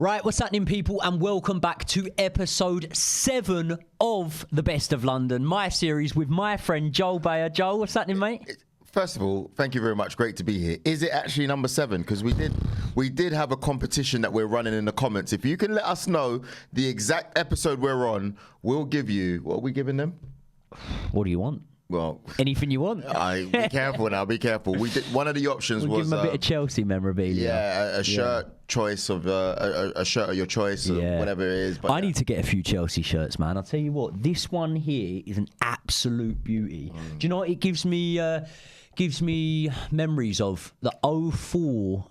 Right, what's happening, people, and welcome back to episode 7 of The Best of London, my series with my friend Joel Beya. Joel, what's happening, mate? First of all, thank you very much. Great to be here. Is it actually number 7? Because we did have a competition that we're running in the comments. If you can let us know the exact episode we're on, we'll give you... What are we giving them? What do you want? Well, anything you want. Be careful now. Be careful. We did, one of the options we'll was give them a bit of Chelsea memorabilia. Yeah, a shirt choice of a shirt of your choice, or whatever it is. But I need to get a few Chelsea shirts, man. I'll tell you what. This one here is an absolute beauty. Do you know what it gives me? Gives me memories of the 04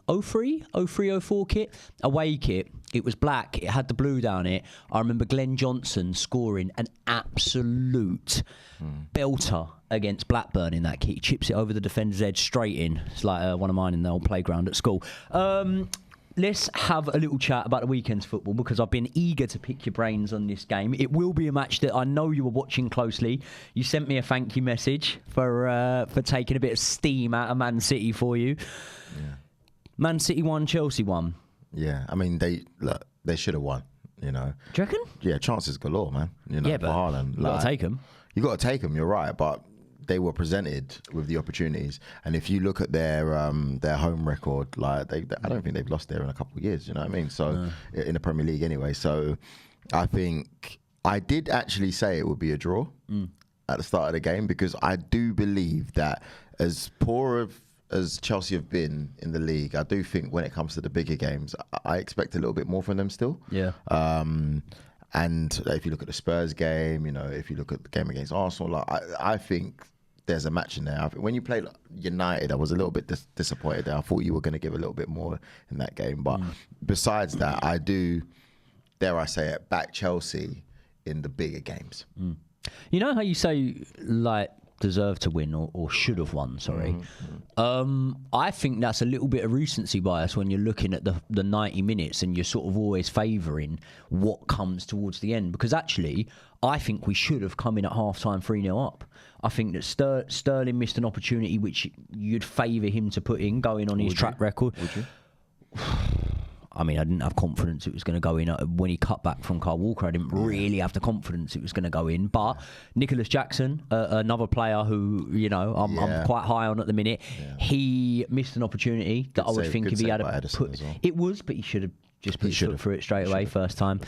kit, away kit. It was black. It had the blue down it. I remember Glenn Johnson scoring an absolute belter against Blackburn in that kit. He chips it over the defender's edge straight in. It's like one of mine in the old playground at school. Let's have a little chat about the weekend's football because I've been eager to pick your brains on this game. It will be a match that I know you were watching closely. You sent me a thank you message for taking a bit of steam out of Man City for you. Yeah. Man City won, Chelsea won. Yeah, I mean, they should have won, you know. Do you reckon? Yeah, chances galore, man. You know, yeah, but for Haaland. You've got to take them. You've got to take them, you're right, but they were presented with the opportunities, and if you look at their home record, like I don't think they've lost there in a couple of years. You know what I mean? So in the Premier League, anyway. So I think I did actually say it would be a draw at the start of the game because I do believe that as poor as Chelsea have been in the league, I do think when it comes to the bigger games, I expect a little bit more from them still. Yeah. And if you look at the Spurs game, you know, if you look at the game against Arsenal, like I think there's a match in there. I think when you played United, I was a little bit disappointed there. I thought you were going to give a little bit more in that game. But besides that, I do, dare I say it, back Chelsea in the bigger games. You know how you say, like, deserve to win or should have won, sorry. I think that's a little bit of recency bias when you're looking at the 90 minutes and you're sort of always favouring what comes towards the end. Because actually, I think we should have come in at half-time 3-0 up. I think that Sterling missed an opportunity which you'd favour him to put in, going on his track record. Would you? I mean, I didn't have confidence it was going to go in. When he cut back from Kyle Walker, I didn't really have the confidence it was going to go in. But Nicholas Jackson, another player who, you know, I'm quite high on at the minute, he missed an opportunity that I would think if he had put... Well. It was, but he should have just put his foot through it straight away first time.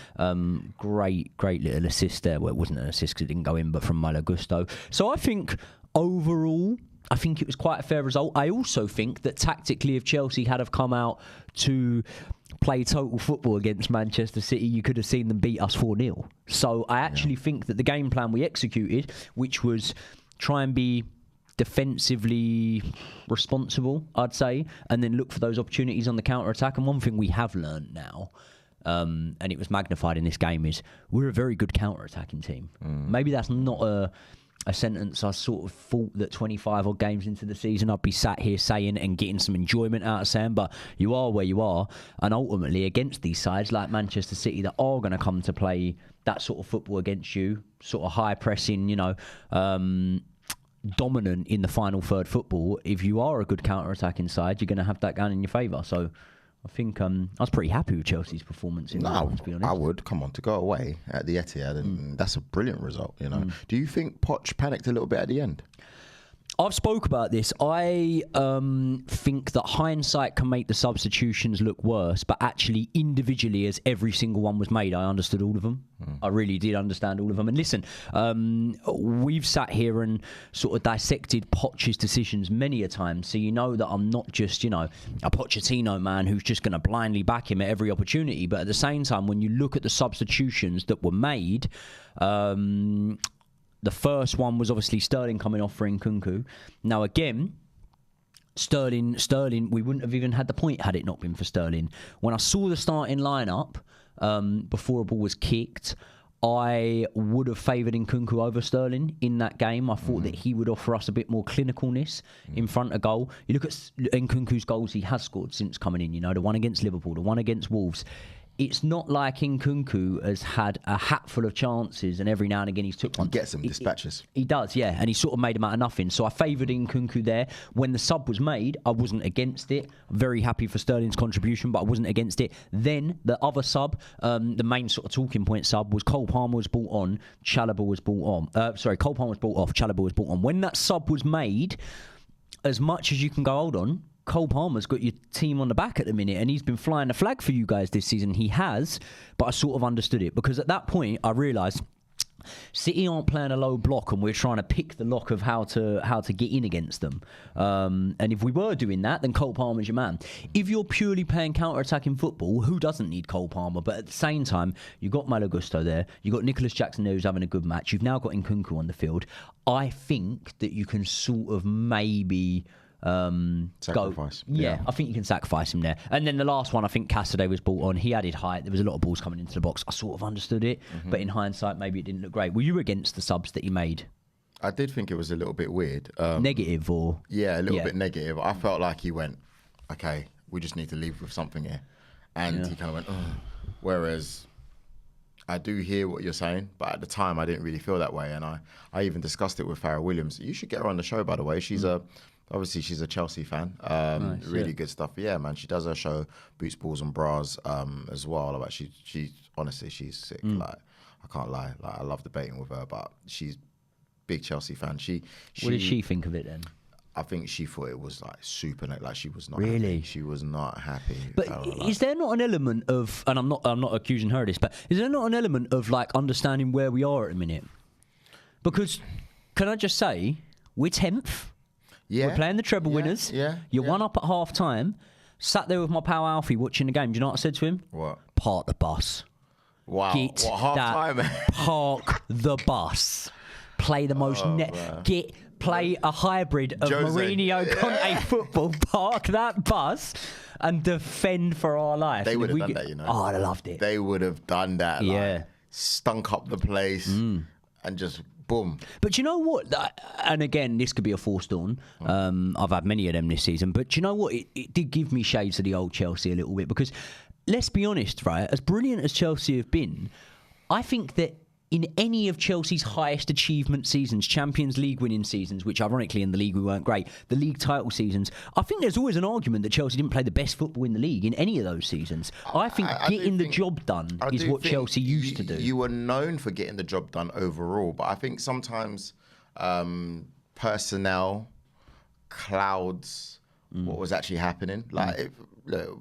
Great little assist there. Well, it wasn't an assist because it didn't go in, but from Malo Gusto. So I think overall, I think it was quite a fair result. I also think that tactically, if Chelsea had have come out to play total football against Manchester City, you could have seen them beat us 4-0. So I actually think that the game plan we executed, which was try and be defensively responsible, I'd say, and then look for those opportunities on the counter-attack. And one thing we have learned now, and it was magnified in this game, is we're a very good counter-attacking team. Maybe that's not a sentence I sort of thought that 25 odd games into the season I'd be sat here saying and getting some enjoyment out of saying, but you are where you are, and ultimately against these sides like Manchester City that are going to come to play that sort of football against you, sort of high pressing, you know, dominant in the final third football, if you are a good counter-attacking side, you're going to have that going in your favour. So I think I was pretty happy with Chelsea's performance in that one, to be honest. I would. Come on, to go away at the Etihad, and that's a brilliant result, you know. Do you think Poch panicked a little bit at the end? I've spoke about this. I think that hindsight can make the substitutions look worse, but actually individually, as every single one was made, I understood all of them. I really did understand all of them. And listen, we've sat here and sort of dissected Poch's decisions many a time, so you know that I'm not just, you know, a Pochettino man who's just going to blindly back him at every opportunity. But at the same time, when you look at the substitutions that were made, the first one was obviously Sterling coming off for Nkunku. Now, again, Sterling, we wouldn't have even had the point had it not been for Sterling. When I saw the starting lineup before a ball was kicked, I would have favoured Nkunku over Sterling in that game. I thought that he would offer us a bit more clinicalness in front of goal. You look at Nkunku's goals he has scored since coming in, you know, the one against Liverpool, the one against Wolves. it's not like Nkunku has had a hatful of chances and every now and again he's took one. He gets some dispatches. He does, yeah, and he sort of made them out of nothing. So I favoured Nkunku there. When the sub was made, I wasn't against it. Very happy for Sterling's contribution, but I wasn't against it. Then the other sub, the main sort of talking point sub, was Cole Palmer was brought on, Chalobah was brought on. Cole Palmer was brought off, Chalobah was brought on. When that sub was made, as much as you can go, hold on, Cole Palmer's got your team on the back at the minute and he's been flying the flag for you guys this season. He has, but I sort of understood it because at that point I realised City aren't playing a low block and we're trying to pick the lock of how to get in against them. And if we were doing that, then Cole Palmer's your man. If you're purely playing counter-attacking football, who doesn't need Cole Palmer? But at the same time, you've got Malo Gusto there. You've got Nicholas Jackson there who's having a good match. You've now got Nkunku on the field. I think that you can sort of maybe... sacrifice. Yeah, I think you can sacrifice him there. And then the last one, I think Cassidy was brought on. He added height. There was a lot of balls coming into the box. I sort of understood it, but in hindsight, maybe it didn't look great. Were you against the subs that he made? I did think it was a little bit weird. Negative or? Yeah, a little bit negative. I felt like he went, okay, we just need to leave with something here. And he kind of went, oh. Whereas I do hear what you're saying, but at the time I didn't really feel that way. And I even discussed it with Farrah Williams. You should get her on the show, by the way. She's obviously she's a Chelsea fan. Nice, really good stuff. Yeah, man, she does her show, Boots, Balls and Bras, as well. Like she honestly, she's sick. Like, I can't lie. Like, I love debating with her, but she's big Chelsea fan. What did she think of it then? I think she thought it was like super, like she was not really happy. She was not happy. But is there not an element of, and I'm not accusing her of this, but is there not an element of like understanding where we are at the minute? Because can I just say, we're 10th. Yeah. We're playing the treble winners. Yeah. You're one up at half time. Sat there with my pal Alfie watching the game. Do you know what I said to him? What? Park the bus. Wow. Get what, half time? Park the bus. Play the most play a hybrid of Mourinho Conte football. Park that bus and defend for our life. They would have done that, you know. Oh, I loved it. They would have done that. Yeah. Like, stunk up the place and just boom. But you know what? And again, this could be a forced dawn. I've had many of them this season. But you know what? It did give me shades of the old Chelsea a little bit because, let's be honest, right? As brilliant as Chelsea have been, I think that in any of Chelsea's highest achievement seasons, Champions League winning seasons, which ironically in the league we weren't great, the league title seasons, I think there's always an argument that Chelsea didn't play the best football in the league in any of those seasons. I think getting the job done is what Chelsea used to do. You were known for getting the job done overall, but I think sometimes personnel clouds what was actually happening. Like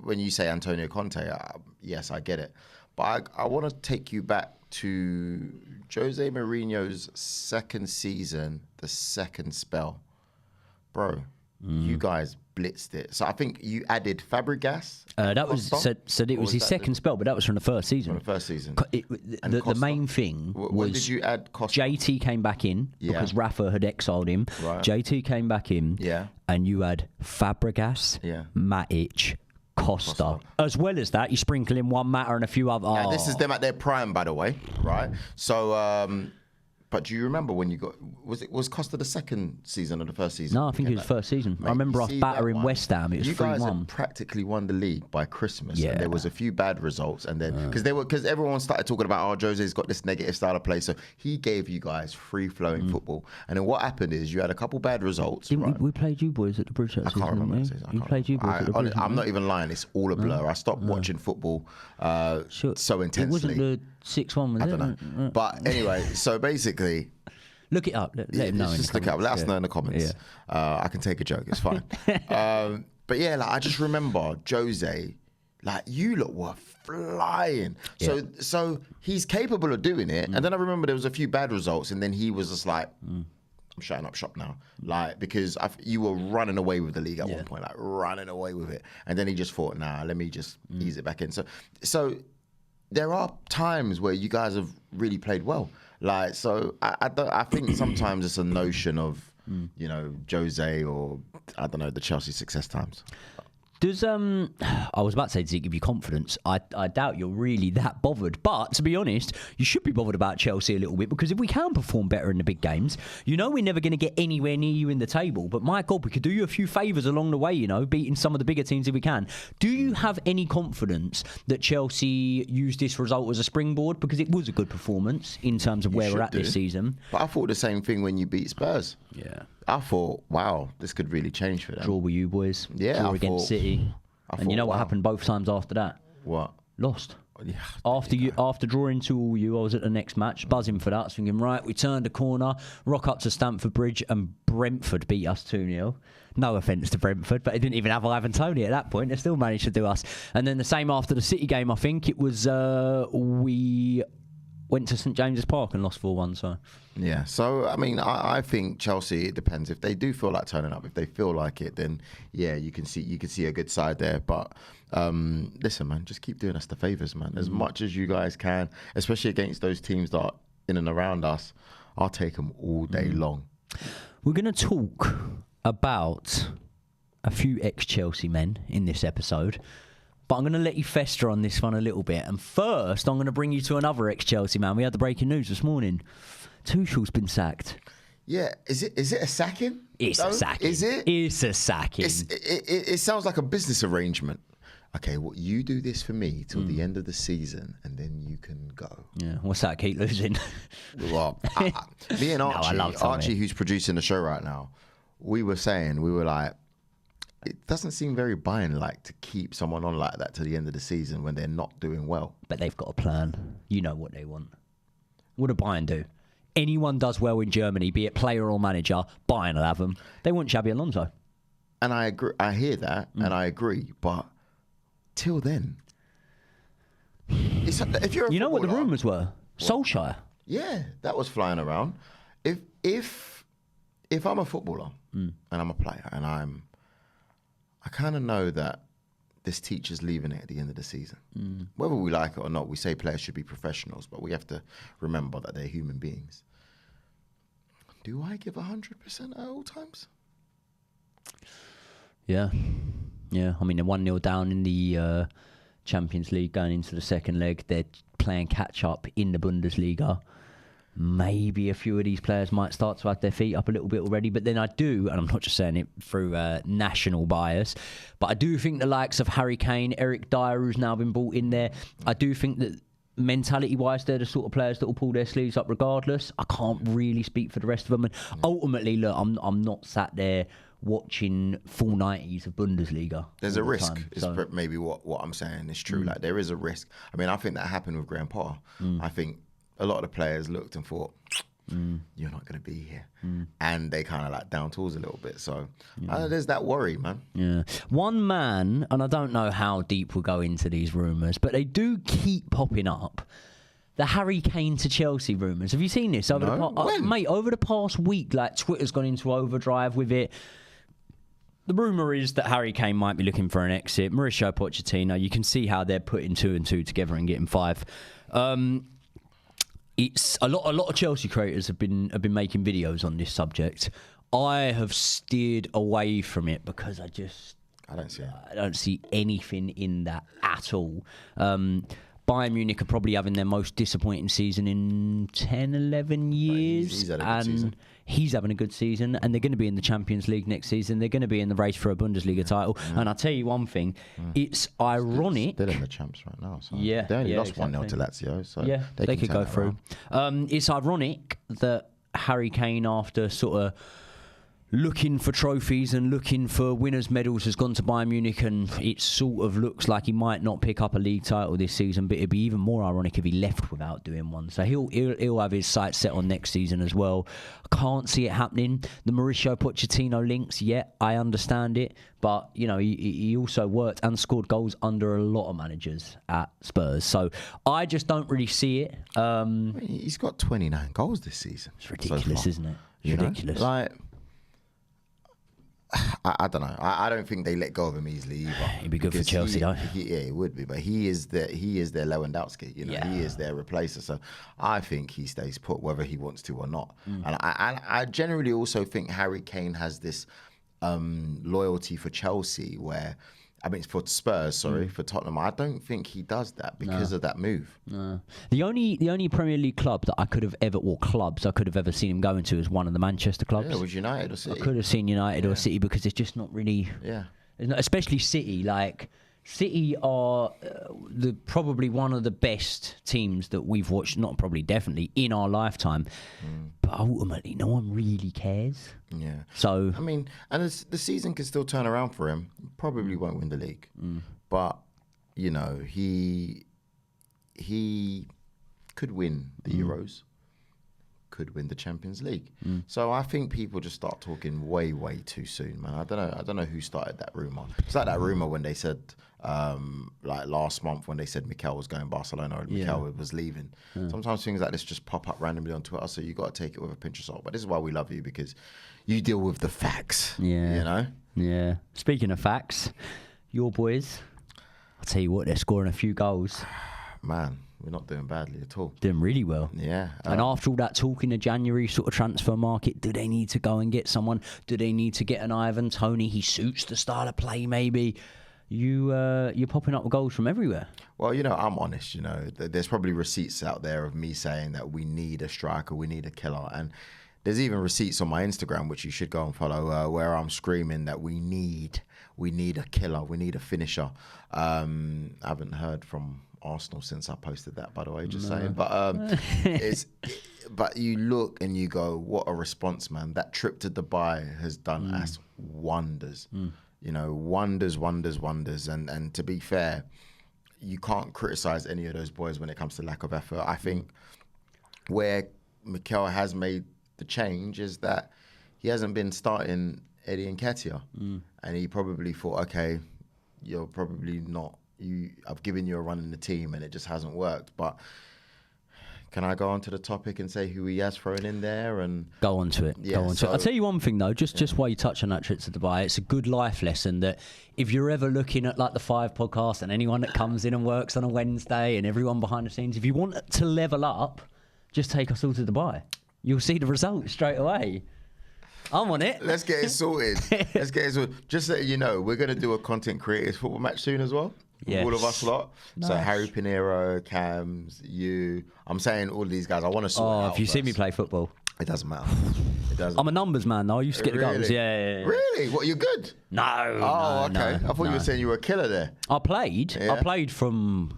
when you say Antonio Conte, yes, I get it. But I want to take you back to Jose Mourinho's second season, the second spell. Bro, you guys blitzed it. So I think you added Fabregas. That was it was his second spell, but that was from the first season. From the first season. The main thing was when did you add Costa? JT came back in because Rafa had exiled him. Right. JT came back in. Yeah. And you had Fabregas, Matic, Costa. As well as that, you sprinkle in one Matter and a few other. Now, this is them at their prime, by the way, right? So, but do you remember when you got? Was Costa the second season or the first season? No, I think it was first season. Mate, I remember us battering West Ham. It was 3-1. You guys had practically won the league by Christmas. Yeah. And there was a few bad results, and then because everyone started talking about Jose's got this negative style of play, so he gave you guys free flowing football. And then what happened is you had a couple bad results. We played you boys at the Bridge. I can't remember that season. You played you boys at the Bridge. I'm not even lying. It's all a blur. I stopped watching football so intensely. It wasn't the 6-1, was it? I don't know. But anyway, so basically. Look it up. Let him know. Just look it up. Let us know in the comments. I can take a joke. It's fine. But yeah, like I just remember Jose, like you lot were flying. So he's capable of doing it. And then I remember there was a few bad results, and then he was just like, I'm shutting up shop now. Like, because you were running away with the league at one point, like running away with it. And then he just thought, nah, let me just ease it back in. So there are times where you guys have really played well. Like, so I think sometimes it's a notion of, you know, Jose or, I don't know, the Chelsea success times. Does I was about to say, does it give you confidence? I doubt you're really that bothered. But to be honest, you should be bothered about Chelsea a little bit, because if we can perform better in the big games, you know we're never going to get anywhere near you in the table. But my God, we could do you a few favours along the way, you know, beating some of the bigger teams if we can. Do you have any confidence that Chelsea used this result as a springboard? Because it was a good performance in terms of where we're at this season. But I thought the same thing when you beat Spurs. Yeah. I thought, wow, this could really change for them. Draw with you boys. Yeah, Draw against City. And you know what happened both times after that? What? Lost. Yeah, After drawing 2-2, I was at the next match, buzzing for that, thinking, right, we turned a corner, rock up to Stamford Bridge, and Brentford beat us 2-0. No offence to Brentford, but they didn't even have Ivan Toney at that point. They still managed to do us. And then the same after the City game, I think it was, we went to St James's Park and lost 4-1. So yeah, so I mean, I think Chelsea, it depends. If they do feel like turning up, if they feel like it, then yeah, you can see a good side there. But listen, man, just keep doing us the favours, man, as much as you guys can, especially against those teams that are in and around us. I'll take them all day long. We're going to talk about a few ex-Chelsea men in this episode. But I'm going to let you fester on this one a little bit. And first, I'm going to bring you to another ex-Chelsea man. We had the breaking news this morning. Tuchel's been sacked. Yeah, is it a sacking? It's a sacking. Is it? It's a sacking. It sounds like a business arrangement. Okay, well, you do this for me till the end of the season, and then you can go. Yeah, what's that? Keep losing. Well, me and Archie, who's producing the show right now, we were like, it doesn't seem very Bayern-like to keep someone on like that to the end of the season when they're not doing well. But they've got a plan. You know what they want. What do Bayern do? Anyone does well in Germany, be it player or manager, Bayern will have them. They want Xabi Alonso. And I agree. I hear that, and I agree. But till then, if you're, you know what the rumours were? Solskjaer. Yeah, that was flying around. If I'm a footballer and I'm a player and I kind of know that this teacher's leaving it at the end of the season. Whether we like it or not, we say players should be professionals, but we have to remember that they're human beings. Do I give 100% at all times? Yeah. Yeah. I mean, they're 1-0 down in the Champions League going into the second leg. They're playing catch-up in the Bundesliga. Maybe a few of these players might start to have their feet up a little bit already. But then I do, and I'm not just saying it through national bias, but I do think the likes of Harry Kane, Eric Dyer, who's now been brought in there, I do think that mentality-wise, they're the sort of players that will pull their sleeves up regardless. I can't really speak for the rest of them. And ultimately, look, I'm not sat there watching full 90s of Bundesliga. There's a risk. Maybe what I'm saying is true. Like, there is a risk. I mean, I think that happened with Graham Potter. I think a lot of the players looked and thought, you're not going to be here. And they kind of like down tools a little bit. So there's that worry, man. Yeah. One man, and I don't know how deep we'll go into these rumours, but they do keep popping up. The Harry Kane to Chelsea rumours. Have you seen this? Over the past week, like Twitter's gone into overdrive with it. The rumour is that Harry Kane might be looking for an exit. Mauricio Pochettino, you can see how they're putting 2 and 2 together and getting 5. It's a lot of Chelsea creators have been making videos on this subject. I have steered away from it because I don't see anything in that at all. Bayern Munich are probably having their most disappointing season in 10, 11 years. He's had a good season. He's having a good season, and they're going to be in the Champions League next season. They're going to be in the race for a Bundesliga title. And I'll tell you one thing, it's ironic. They're in the champs right now. So they only lost 1-0 to Lazio, so they could go through. It's ironic that Harry Kane, after sort of looking for trophies and looking for winners' medals, has gone to Bayern Munich, and it sort of looks like he might not pick up a league title this season, but it'd be even more ironic if he left without doing one. So he'll have his sights set on next season as well. I can't see it happening. The Mauricio Pochettino links, I understand it, but you know he also worked and scored goals under a lot of managers at Spurs, so I just don't really see it. He's got 29 goals this season. It's ridiculous, isn't it? It's ridiculous. Like, I don't know. I don't think they let go of him easily either. He'd be good for Chelsea, though. He would be. But he is their Lewandowski. You know, he is their replacer. So I think he stays put, whether he wants to or not. And I generally also think Harry Kane has this loyalty for Chelsea, where I mean, for Spurs, sorry, for Tottenham, I don't think he does that because of that move. No. The only Premier League club that I could have ever, or clubs I could have ever seen him going to is one of the Manchester clubs. Yeah, it was United or City. I could have seen United or City because it's just not really. Yeah. Especially City. Like, City are probably one of the best teams that we've watched, not probably, definitely, in our lifetime. But ultimately, no one really cares. Yeah. So, I mean, and the season can still turn around for him. Probably won't win the league. But, you know, he could win the Euros. Could win the Champions League. So I think people just start talking way too soon, man. I don't know who started that rumor. It's like that rumor when they said like last month when they said Mikel was going Barcelona and Mikel was leaving. Sometimes things like this just pop up randomly on Twitter, so you got to take it with a pinch of salt. But this is why we love you, because you deal with the facts. Yeah. You know? Yeah. Speaking of facts, your boys, I'll tell you what, they're scoring a few goals. Man, we're not doing badly at all. Doing really well. Yeah. And after all that talk in the January sort of transfer market, do they need to go and get someone? Do they need to get an Ivan Toney? He suits the style of play, maybe. You're popping up with goals from everywhere. Well, you know, I'm honest, you know. There's probably receipts out there of me saying that we need a striker, we need a killer. And there's even receipts on my Instagram, which you should go and follow, where I'm screaming that we need a killer, we need a finisher. I haven't heard from Arsenal since I posted that, by the way, just saying. But but you look and you go, what a response, man. That trip to Dubai has done us wonders. You know, wonders. And to be fair, you can't criticize any of those boys when it comes to lack of effort. I think where Mikel has made the change is that he hasn't been starting Eddie Nketiah. And he probably thought, okay, you're probably not, I've given you a run in the team and it just hasn't worked. But can I go on to the topic and say who he has thrown in there? And go on to it. Yeah, go on to it. I'll tell you one thing though, just while you touch on that trip to Dubai, it's a good life lesson that if you're ever looking at like the 5 podcast and anyone that comes in and works on a Wednesday and everyone behind the scenes, if you want to level up, just take us all to Dubai. You'll see the results straight away. I'm on it. Let's get it sorted. Just so you know, we're going to do a content creators football match soon as well. Yes. All of us lot. Nice. So Harry Pinero, Cams, you. I'm saying all of these guys. I want to sort it out. If you first. see me play football. It doesn't matter. It doesn't. I'm a numbers man though. I used to get the goals. Yeah. Really? What, you're good? No. Oh, okay. I thought you were saying you were a killer there. I played. Yeah. I played from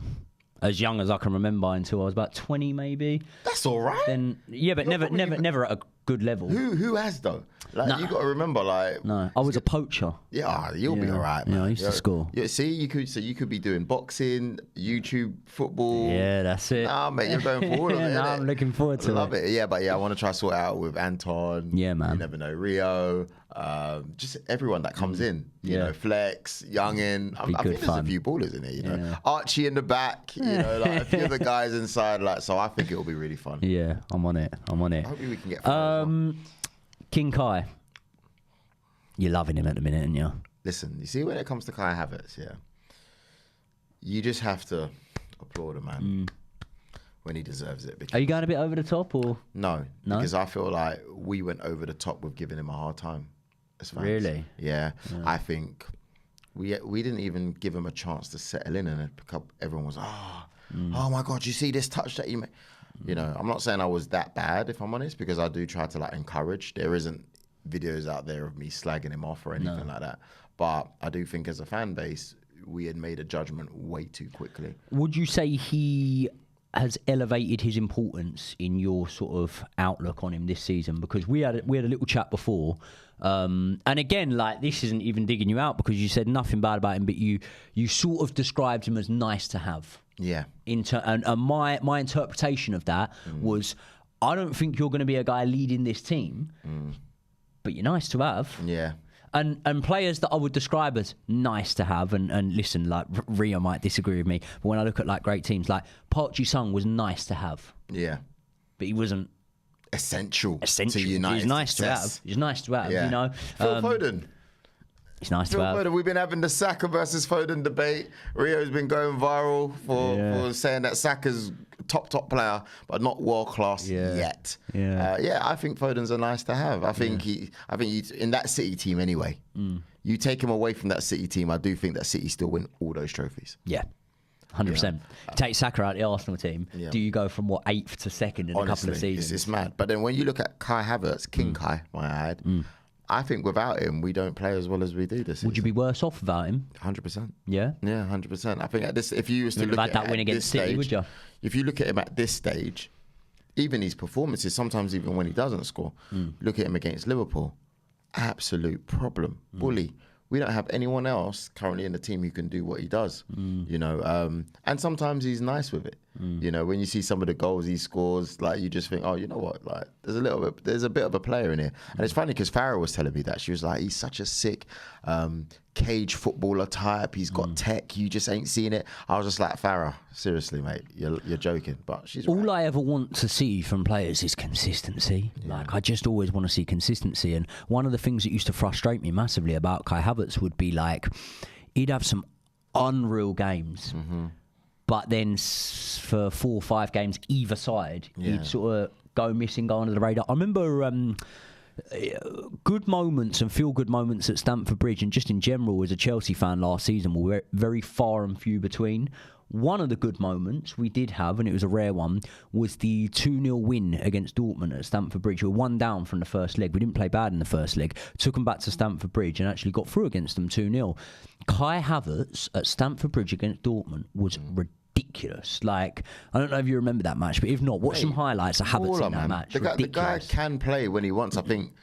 as young as I can remember until I was about 20 maybe. That's all right. Then but never at a good level. Who has though? Like you got to remember, like I was a poacher. Yeah, you'll be all right, man. Yeah, I used to score. Yeah, see, you could be doing boxing, YouTube, football. Yeah, that's it. Nah, mate, you're going for all of it. I'm looking forward to it. Love it. Yeah, but I want to try to sort it out with Anton. Yeah, man. You never know, Rio. Just everyone that comes in. You know, Flex, Youngin. I think there's a few ballers in it. You know, Archie in the back. You know, like a few of the guys inside. Like, so I think it'll be really fun. Yeah, I'm on it. Hopefully we can get fun. King Kai. You're loving him at the minute, aren't you? Listen, you see, when it comes to Kai Havertz, you just have to applaud a man when he deserves it. Are you going a bit over the top, or no? Because I feel like we went over the top with giving him a hard time as fans. Really? Yeah. I think we didn't even give him a chance to settle in, and everyone was, oh my God, you see this touch that he made? You know, I'm not saying I was that bad, if I'm honest, because I do try to like encourage. There isn't videos out there of me slagging him off or anything like that. But I do think as a fan base, we had made a judgment way too quickly. Would you say he has elevated his importance in your sort of outlook on him this season? Because we had a little chat before. And again, like, this isn't even digging you out because you said nothing bad about him, but you sort of described him as nice to have. Yeah. And my interpretation of that was, I don't think you're going to be a guy leading this team, but you're nice to have. Yeah. And players that I would describe as nice to have, and listen, like Rio might disagree with me, but when I look at like great teams, like Poch'S was nice to have. Yeah. But he wasn't essential to United. United. He's nice to have. He's nice to have, you know. Phil Foden. He's nice to have. Foden. We've been having the Saka versus Foden debate. Rio's been going viral for saying that Saka's top player, but not world class yet. I think Foden's a nice to have. I think he in that City team anyway. You take him away from that City team, I do think that City still win all those trophies. Yeah. 100%. Take Saka out the Arsenal team. Do you go from 8th to 2nd in a couple of seasons? It's mad. But then when you look at Kai Havertz, King Kai, might I add, I think without him, we don't play as well as we do this season. Would you be worse off without him? 100%. Yeah? Yeah, 100%. I think at this, if you was to look at that win against City, stage, would you? If you look at him at this stage, even his performances, sometimes even when he doesn't score, look at him against Liverpool, absolute problem, bully. We don't have anyone else currently in the team who can do what he does, you know. And sometimes he's nice with it. You know, when you see some of the goals he scores, like you just think, oh, you know what? Like there's a bit of a player in here. And it's funny because Farah was telling me that she was like, he's such a sick cage footballer type. He's got tech. You just ain't seen it. I was just like, Farah, seriously, mate, you're joking. But she's all right. I ever want to see from players is consistency. Like I just always want to see consistency. And one of the things that used to frustrate me massively about Kai Havertz would be like, he'd have some unreal games. But then for 4 or 5 games either side, he'd sort of go missing, go under the radar. I remember good moments and feel-good moments at Stamford Bridge, and just in general as a Chelsea fan last season, were very far and few between. One of the good moments we did have, and it was a rare one, was the 2-0 win against Dortmund at Stamford Bridge. We were 1 down from the first leg. We didn't play bad in the first leg. Took them back to Stamford Bridge and actually got through against them 2-0. Kai Havertz at Stamford Bridge against Dortmund was ridiculous. Like, I don't know if you remember that match, but if not, watch some highlights of Havertz in that match. The guy can play when he wants. I think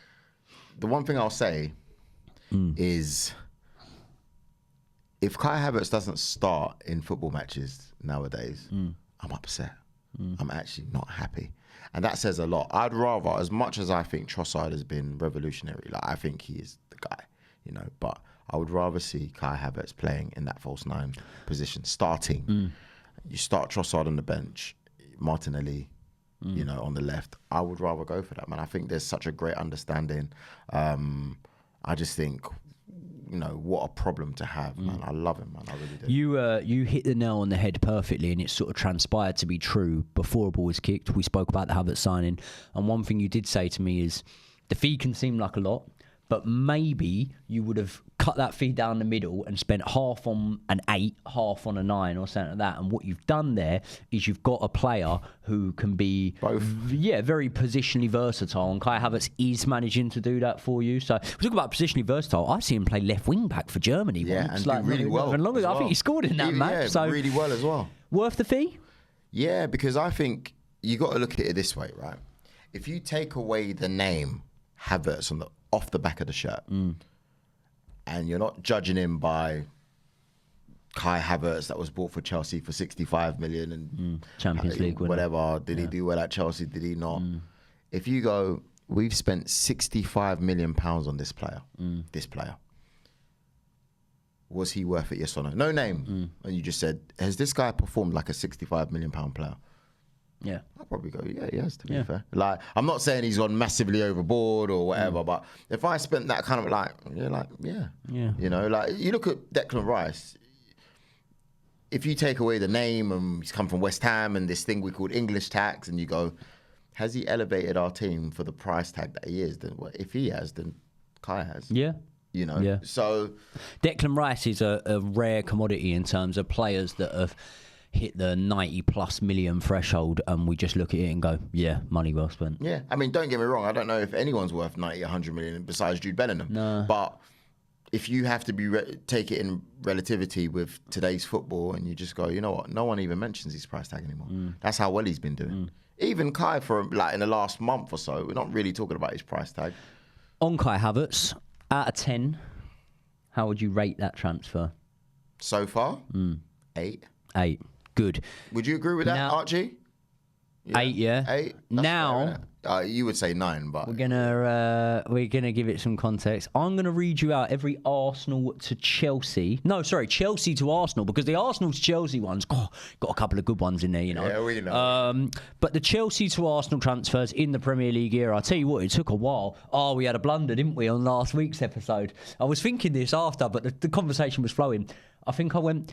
the one thing I'll say is, if Kai Havertz doesn't start in football matches nowadays, I'm upset. I'm actually not happy. And that says a lot. I'd rather, as much as I think Trossard has been revolutionary, like I think he is the guy, you know, but I would rather see Kai Havertz playing in that false 9 position, starting. You start Trossard on the bench, Martinelli, you know, on the left. I would rather go for that, man. I think there's such a great understanding. I just think, you know, what a problem to have, man. I love him, man. I really do. You hit the nail on the head perfectly, and it sort of transpired to be true before a ball was kicked. We spoke about the Havertz signing, and one thing you did say to me is the fee can seem like a lot, but maybe you would have cut that fee down the middle and spent half on an 8, half on a 9 or something like that. And what you've done there is you've got a player who can be both, very positionally versatile. And Kai Havertz is managing to do that for you. So we talk about positionally versatile. I've seen him play left wing back for Germany. Yeah, once, and do really well. I think he scored in that match. Yeah, so really well as well. Worth the fee? Yeah, because I think you got to look at it this way, right? If you take away the name Havertz off the back of the shirt, and you're not judging him by Kai Havertz that was bought for Chelsea for 65 million and Champions League whatever. Did he do well at Chelsea? Did he not? If you go, we've spent 65 million pounds on this player. This player, was he worth it? Yes or no? No name, and you just said, has this guy performed like a 65 million pound player? Yeah, I'll probably go, yeah, he has, to be fair. Like, I'm not saying he's gone massively overboard or whatever, but if I spent that kind of yeah. You know, like, you look at Declan Rice, if you take away the name and he's come from West Ham and this thing we called English tax, and you go, has he elevated our team for the price tag that he is? Then if he has, then Kai has. Yeah. You know, so Declan Rice is a rare commodity in terms of players that have hit the 90+ million threshold, and we just look at it and go, yeah, money well spent. Yeah, I mean, don't get me wrong, I don't know if anyone's worth 90, 100 million besides Jude Bellingham. No. But if you have to be take it in relativity with today's football, and you just go, you know what, no one even mentions his price tag anymore. That's how well he's been doing. Even Kai, for like in the last month or so, we're not really talking about his price tag. On Kai Havertz, out of 10, how would you rate that transfer? So far? 8. 8. Good. Would you agree with that, Archie? Yeah. 8, yeah. 8. Now, you would say 9, but we're gonna give it some context. I'm gonna read you out every Arsenal to Chelsea. No, sorry, Chelsea to Arsenal, because the Arsenal to Chelsea ones got a couple of good ones in there, you know. Yeah, we know. But the Chelsea to Arsenal transfers in the Premier League era, I tell you what, it took a while. Oh, we had a blunder, didn't we, on last week's episode? I was thinking this after, but the conversation was flowing. I think I went,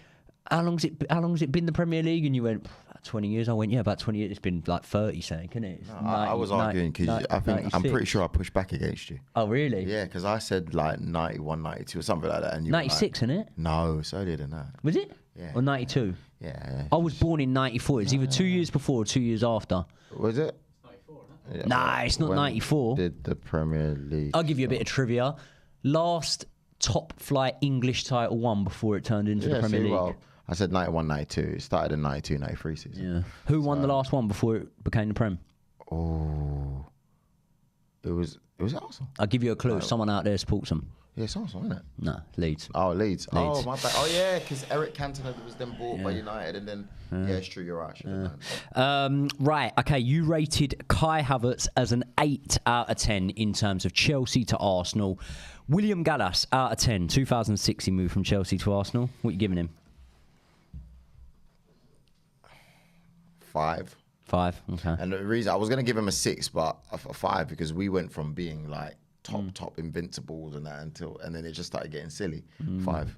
how long's it been the Premier League? And you went, about 20 years. I went, yeah, about 20 years. It's been like 30 something, isn't it? No, I was arguing because I think I'm pretty sure I pushed back against you. Oh, really? Yeah, because I said like 91, 92 or something like that. And you 96, were like, isn't it? No, it's earlier than that. Was it? Yeah. Or 92? Yeah. I was born in 94. It's either 2 years before or 2 years after. Was it? Yeah, nah, it's not 94. Did the Premier League? I'll give you a bit of trivia. Last top flight English title won before it turned into the Premier League. Well, I said 91, 92. It started in 92, 93 season. Yeah. Who won the last one before it became the Prem? Oh, it was Arsenal. I'll give you a clue. Someone out there supports them. Yeah, it's Arsenal, isn't it? No, Leeds. Oh, Leeds. Oh, my bad. Oh, yeah, because Eric Cantona was then bought by United, and then it's true. You're right. Right. Okay. You rated Kai Havertz as an 8 out of 10 in terms of Chelsea to Arsenal. William Gallas out of 10. 2006, he moved from Chelsea to Arsenal. What are you giving him? 5. 5. Okay. And the reason I was going to give him a 6, but a 5 because we went from being like top invincibles and that and then it just started getting silly. 5.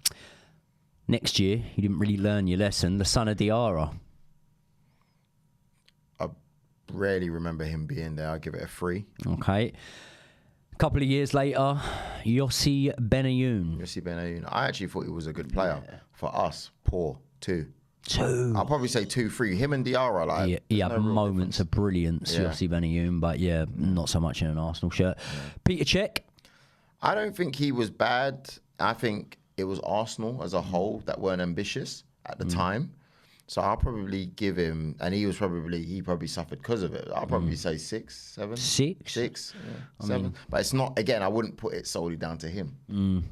Next year, you didn't really learn your lesson. The son of Diarra. I rarely remember him being there. I'll give it a 3. Okay. A couple of years later, Yossi Benayoun. I actually thought he was a good player. For us, poor. 2. I'll probably say 2, 3. Him and Diarra, like he had moments of brilliance, Yossi Benayoun, but not so much in an Arsenal shirt. Peter Cech. I don't think he was bad. I think it was Arsenal as a whole that weren't ambitious at the time. So I'll probably give him, and he probably suffered because of it. I'll probably say 6, 7. 6? 6, 7. But it's not, again, I wouldn't put it solely down to him.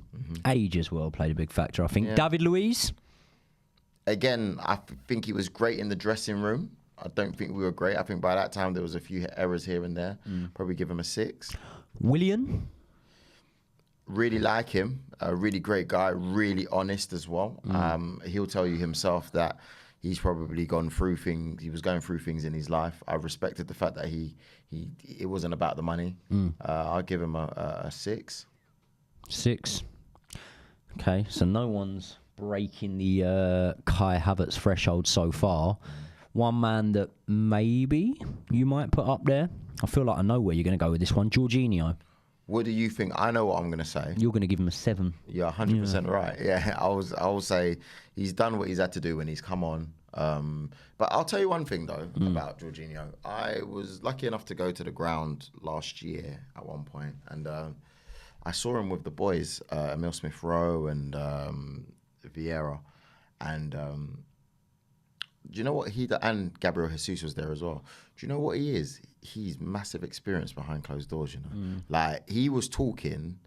Age as well played a big factor, I think. David Luiz. Again, I think he was great in the dressing room. I don't think we were great. I think by that time there was a few errors here and there. Probably give him a 6. Willian. Really like him. A really great guy. Really honest as well. He'll tell you himself that he's probably gone through things. He was going through things in his life. I respected the fact that it wasn't about the money. I'll give him a 6. 6. Okay, so no one's breaking the Kai Havertz threshold so far. One man that maybe you might put up there. I feel like I know where you're going to go with this one. Jorginho. What do you think? I know what I'm going to say. You're going to give him a 7. You're 100% right. Yeah, I will say he's done what he's had to do when he's come on. But I'll tell you one thing, though, about Jorginho. I was lucky enough to go to the ground last year at one point, and I saw him with the boys, Emil Smith-Rowe and Vieira. And do you know what and Gabriel Jesus was there as well. Do you know what he is? He's massive experience behind closed doors, you know. Like, he was talking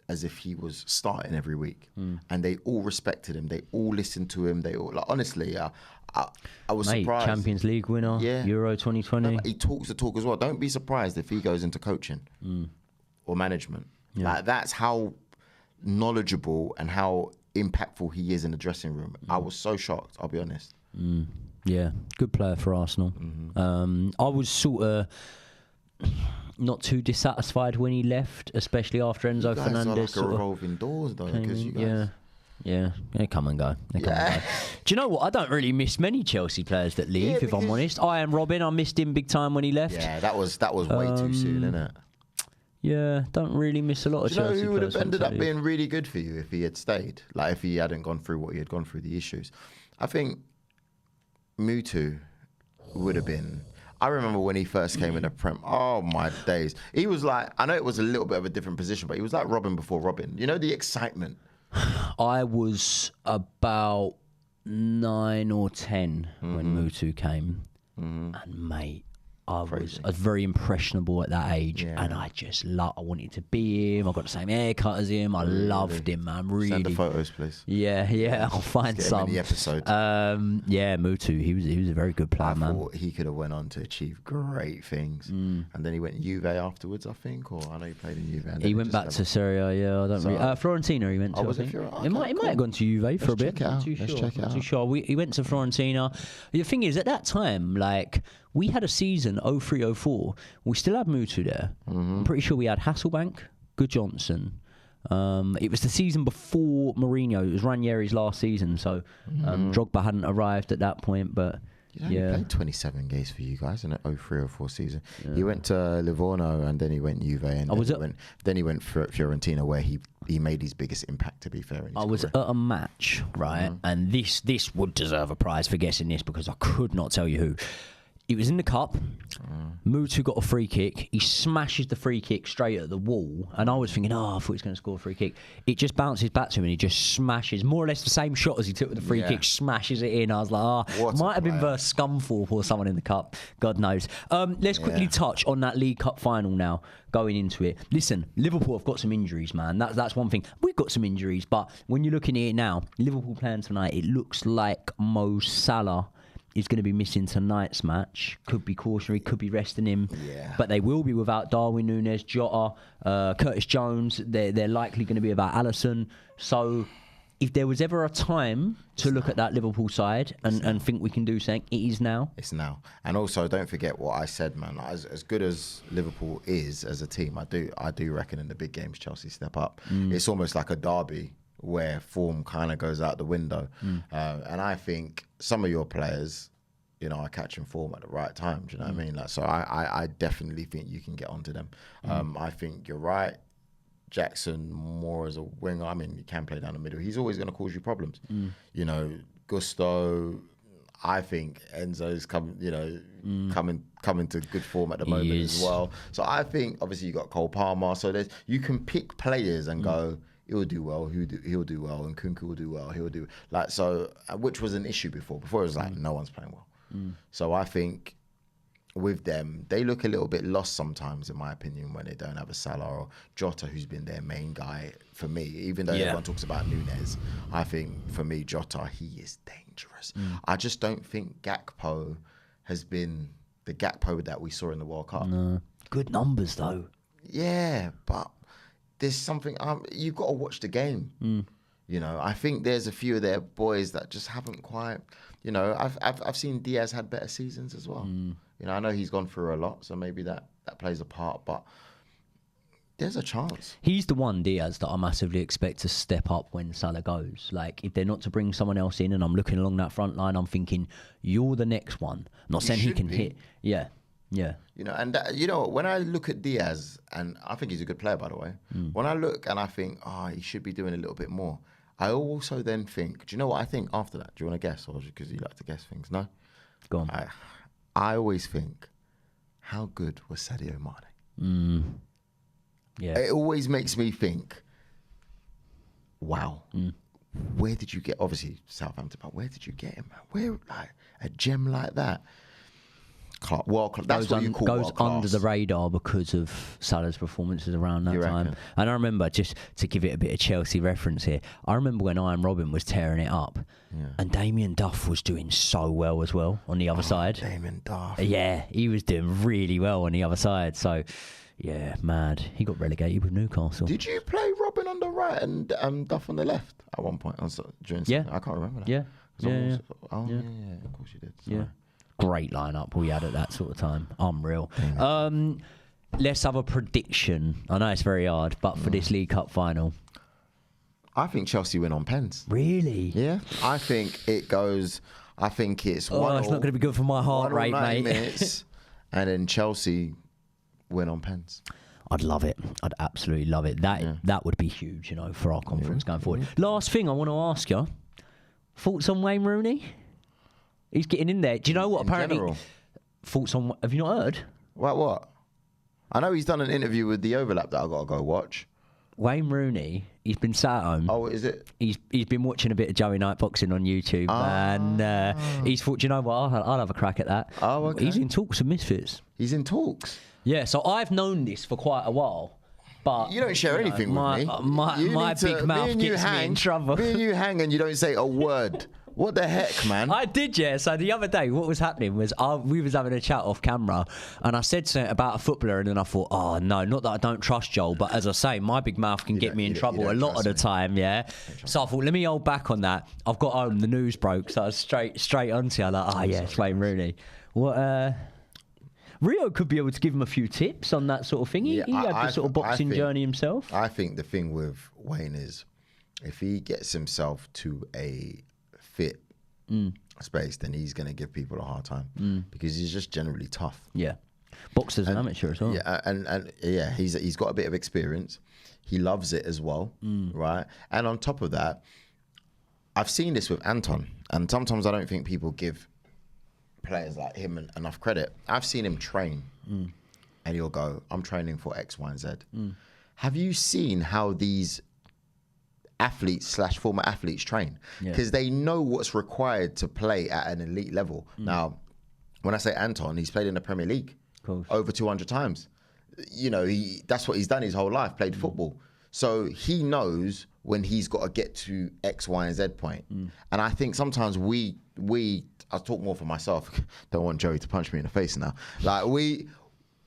as if he was starting every week. And they all respected him. They all listened to him. They all, like, honestly, I was surprised. Champions League winner, Euro 2020. No, he talks the talk as well. Don't be surprised if he goes into coaching or management. Like, that's how knowledgeable and how impactful he is in the dressing room. I was so shocked, I'll be honest. Yeah, good player for Arsenal. I was sort of not too dissatisfied when he left, especially after Enzo Fernandez. Are like a revolving doors, though, because you guys. Yeah, they come and go. Do you know what? I don't really miss many Chelsea players that leave, if I'm honest. I am Robin. I missed him big time when he left. Yeah, that was way too soon, isn't it? Yeah, don't really miss a lot of Chelsea players. Do you know who would have ended up being really good for you if he had stayed? Like, if he hadn't gone through what he had gone through, the issues. I think Mutu would have been. I remember when he first came in the Prem. Oh, my days. He was like, I know it was a little bit of a different position, but he was like Robin before Robin. You know, the excitement. I was about 9 or 10 when Mutu came. And, mate, I was very impressionable at that age, and I just I wanted to be him. I got the same haircut as him. I loved him, man. Really. Send the photos, please. Yeah, I'll find some. In the episode. Mutu, he was a very good player, man. I thought he could have went on to achieve great things, and then he went Juve afterwards, I think, or I know he played in Juve. He went back to Serie A. Yeah, I don't really. Fiorentina, he went to. Was I it think. Fiorentina? It might have gone to Juve for a bit. Let's check it out. Too sure. He went to Fiorentina. The thing is, at that time, like, we had a season 03-04. We still had Mutu there. I'm pretty sure we had Hasselbank, Good Johnson. It was the season before Mourinho. It was Ranieri's last season, so Drogba hadn't arrived at that point. But He played 27 games for you guys in the 03-04 season. He went to Livorno and then he went Juve and then he went for Fiorentina where he made his biggest impact, to be fair. I was at a match, right? And this would deserve a prize for guessing this because I could not tell you who. It was in the cup. Mutu got a free kick. He smashes the free kick straight at the wall. And I was thinking, I thought he was going to score a free kick. It just bounces back to him and he just smashes, more or less the same shot as he took with the free kick, smashes it in. I was like, might have been versus Scunthorpe or someone in the cup. God knows. Let's quickly touch on that League Cup final now, going into it. Listen, Liverpool have got some injuries, man. That's one thing. We've got some injuries, but when you're looking at it now, Liverpool playing tonight, it looks like Mo Salah is going to be missing tonight's match. Could be cautionary, could be resting him. Yeah. But they will be without Darwin Núñez, Jota, Curtis Jones. They're likely going to be without Alisson. So if there was ever a time to look at that Liverpool side and think we can do something, it is now. It's now. And also, don't forget what I said, man. As good as Liverpool is as a team, I do reckon in the big games Chelsea step up. It's almost like a derby where form kind of goes out the window. And I think some of your players, are catching form at the right time. Do you know what I mean? Like, so I definitely think you can get onto them. I think you're right. Jackson more as a winger. I mean, he can play down the middle. He's always going to cause you problems. Gusto, I think Enzo's coming to good form at the moment as well. So I think obviously you got Cole Palmer. So you can pick players and go, he'll do well, he'll do well, and Kunku will do well, he'll do like so, which was an issue before. Before it was like no one's playing well. So I think with them, they look a little bit lost sometimes, in my opinion, when they don't have a Salah or Jota, who's been their main guy for me. Even though everyone talks about Núñez, I think for me, Jota, he is dangerous. I just don't think Gakpo has been the Gakpo that we saw in the World Cup. No. Good numbers though. Yeah, but there's something you've got to watch the game. I think there's a few of their boys that just haven't quite. I've seen Diaz had better seasons as well. I know he's gone through a lot, so maybe that plays a part. But there's a chance. He's the one, Diaz, that I massively expect to step up when Salah goes. Like, if they're not to bring someone else in, and I'm looking along that front line, I'm thinking you're the next one. I'm not saying he can hit. Yeah. When I look at Diaz, and I think he's a good player, by the way. When I look and I think, he should be doing a little bit more. I also then think, do you know what I think after that? Do you want to guess, or because you like to guess things? No, go on. I always think, how good was Sadio Mane? Yeah, it always makes me think, wow, where did you get? Obviously Southampton, but where did you get him? Where like a gem like that? That's what you call goes under the radar because of Salah's performances around that time. And I remember, just to give it a bit of Chelsea reference here, I remember when Iron Robin was tearing it up, and Damien Duff was doing so well as well on the other side. Damien Duff. Yeah, he was doing really well on the other side. So, yeah, mad. He got relegated with Newcastle. Did you play Robin on the right and Duff on the left at one point? Yeah. I can't remember that. Yeah. Yeah, of course you did. Sorry. Yeah. Great lineup we had at that sort of time. Unreal. Let's have a prediction. I know it's very hard, but for this League Cup final, I think Chelsea win on pens. Really? Yeah. I think it goes. I think it's one. It's not going to be good for my heart rate, mate. Minutes, and then Chelsea win on pens. I'd love it. I'd absolutely love it. That would be huge, for our conference going forward. Last thing I want to ask you: thoughts on Wayne Rooney? He's getting in there. Do you know what? Apparently, thoughts on. Have you not heard? What? I know he's done an interview with The Overlap that I've got to go watch. Wayne Rooney, he's been sat at home. Oh, is it? He's been watching a bit of Joey Knight boxing on YouTube, and he's thought, do you know what? I'll have a crack at that. Oh, okay. He's in talks with Misfits. He's in talks? Yeah, so I've known this for quite a while. But you don't share anything with me. My big mouth gets me in trouble. Me and you hang and you don't say a word. What the heck, man? I did, yeah. So the other day, what was happening was we was having a chat off camera, and I said something about a footballer, and then I thought, oh no, not that I don't trust Joel, but as I say, my big mouth can get me in trouble a lot of the time, yeah. So I thought, let me hold back on that. I've got home, the news broke, so I was straight onto you, like, it's Wayne Rooney. What? Rio could be able to give him a few tips on that sort of thing. He had the sort of boxing journey himself. I think the thing with Wayne is, if he gets himself to a fit space, then he's going to give people a hard time because he's just generally tough. Yeah. Boxer's an amateur as well. Yeah, and yeah, he's got a bit of experience. He loves it as well, right? And on top of that, I've seen this with Anton, and sometimes I don't think people give players like him enough credit. I've seen him train, and he'll go, "I'm training for X, Y, and Z." Have you seen how these athletes/former athletes train? Because they know what's required to play at an elite level. Now, when I say Anton, he's played in the Premier League over 200 times. You know, that's what he's done his whole life, played football. So he knows when he's got to get to X, Y, and Z point. And I think sometimes I'll talk more for myself. Don't want Joey to punch me in the face now. Like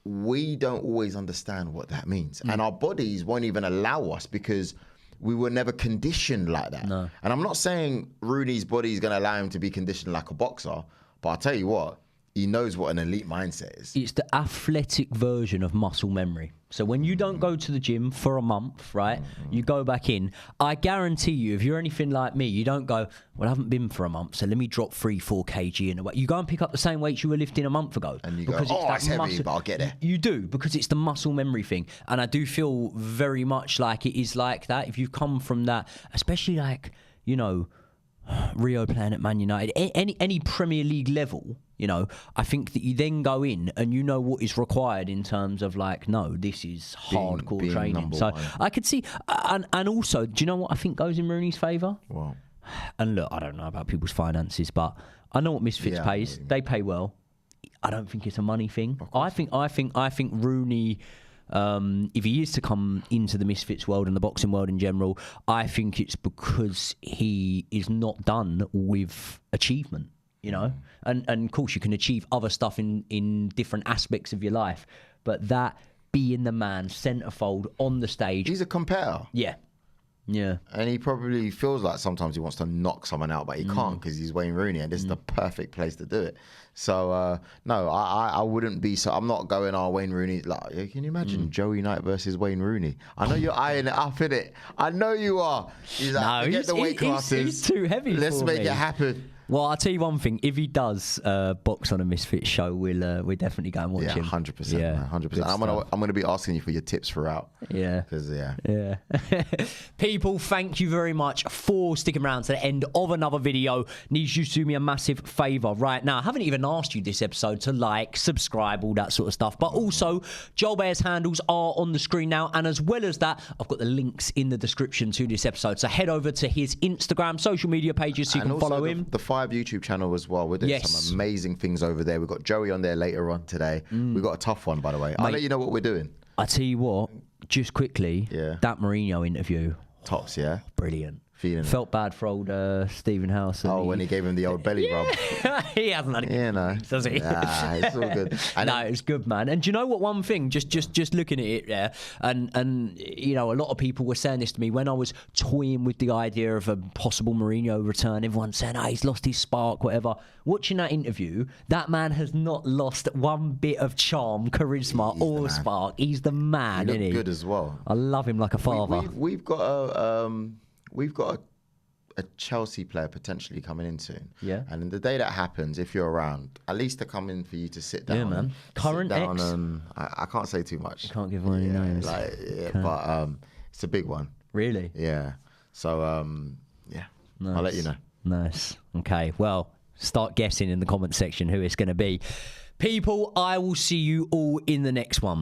we don't always understand what that means. And our bodies won't even allow us because we were never conditioned like that. No. And I'm not saying Rooney's body is going to allow him to be conditioned like a boxer, but I'll tell you what, he knows what an elite mindset is. It's the athletic version of muscle memory. So when you don't go to the gym for a month, right, you go back in, I guarantee you, if you're anything like me, you don't go, well, I haven't been for a month, so let me drop 3-4 kg in a weight. You go and pick up the same weights you were lifting a month ago. And you go, it's heavy, but I'll get there. You do, because it's the muscle memory thing. And I do feel very much like it is like that. If you've come from that, especially like, you know, Rio playing at Man United, any Premier League level, you know, I think that you then go in and you know what is required in terms of like, no, this is hardcore training. So I could see, and also, do you know what I think goes in Rooney's favour? Wow. And look, I don't know about people's finances, but I know what Misfits pays. They pay well. I don't think it's a money thing. I think Rooney, if he is to come into the Misfits world and the boxing world in general, I think it's because he is not done with achievement, you know? And of course you can achieve other stuff in different aspects of your life, but that being the man, centerfold on the stage. He's a competitor. Yeah. Yeah. And he probably feels like sometimes he wants to knock someone out, but he can't because he's Wayne Rooney, and this is the perfect place to do it. So, no, I wouldn't be so... I'm not going, Wayne Rooney... Like, can you imagine Joey Knight versus Wayne Rooney? I know you're eyeing it up, innit? I know you are. He's like, forget the weight classes. He's too heavy. Let's make it happen. Well, I'll tell you one thing. If he does box on a Misfits show, we'll definitely go and watch him. 100%. Yeah, 100%. I'm gonna be asking you for your tips throughout. Yeah. Because People, thank you very much for sticking around to the end of another video. Need you to do me a massive favour right now. I haven't even asked you this episode to like, subscribe, all that sort of stuff. But also, Joel Beya's handles are on the screen now, and as well as that, I've got the links in the description to this episode. So head over to his Instagram, social media pages, so you can follow him. The YouTube channel as well. We're doing some amazing things over there. We've got Joey on there later on today. We've got a tough one, by the way. I'll let you know what we're doing. I tell you what, just quickly, that Mourinho interview. Tops, yeah? Brilliant. Feeling Felt bad for old Stephen House. When he gave him the old belly rub. He hasn't had a good does he? Nah, it's all good. No, it's good, man. And do you know what? One thing, just looking at it there, and you know, a lot of people were saying this to me when I was toying with the idea of a possible Mourinho return. Everyone's saying, he's lost his spark, whatever. Watching that interview, that man has not lost one bit of charm, charisma, or spark. He's the man, isn't he? Good as well. I love him like a father. We've got a Chelsea player potentially coming in soon. Yeah. And in the day that happens, if you're around, at least to come in for you to sit down. Yeah, man. Current ex. I can't say too much. You can't give away any names. But it's a big one. Really? Yeah. So, nice. I'll let you know. Nice. Okay. Well, start guessing in the comment section who it's going to be. People, I will see you all in the next one.